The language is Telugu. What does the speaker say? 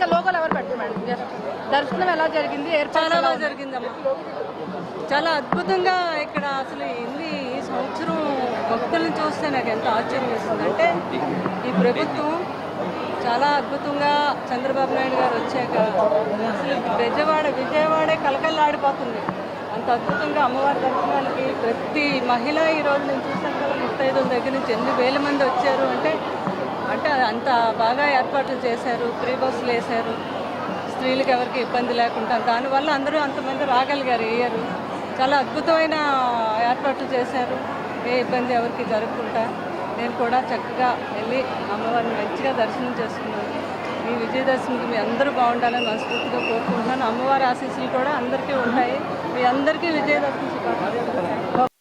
ఇంకా లోకల్ ఎవరు పెట్టారు మేడం? జస్ట్ దర్శనం ఎలా జరిగింది? చాలా బాగా జరిగిందమ్మా, చాలా అద్భుతంగా. ఇక్కడ అసలు ఈ సంవత్సరం భక్తులను చూస్తే నాకు ఎంత ఆశ్చర్యం వేస్తుంది అంటే, ఈ ప్రభుత్వం చాలా అద్భుతంగా చంద్రబాబు నాయుడు గారు వచ్చాక అసలు విజయవాడే కలకల్లాడిపోతుంది. అంత అద్భుతంగా అమ్మవారి దర్శనాలకి ప్రతి మహిళ ఈరోజు నేను చూసాను కదా, 35 దగ్గర నుంచి ఎన్ని వేల మంది వచ్చారు అంటే అంత బాగా ఏర్పాట్లు చేశారు. ఫ్రీ బస్సులు వేశారు, స్త్రీలకు ఎవరికి ఇబ్బంది లేకుండా. దానివల్ల అందరూ అంతమంది రాగలిగారు. వేయరు, చాలా అద్భుతమైన ఏర్పాట్లు చేశారు. ఏ ఇబ్బంది ఎవరికి జరగకుండా నేను కూడా చక్కగా వెళ్ళి అమ్మవారిని మంచిగా దర్శనం చేసుకున్నాను. ఈ విజయదశమికి మీ అందరూ బాగుండాలని మనస్ఫూర్తిగా కోరుకుంటున్నాను. అమ్మవారి ఆశీస్సులు కూడా అందరికీ ఉంటాయి. మీ అందరికీ విజయదశమి శుభాకాంక్షలు.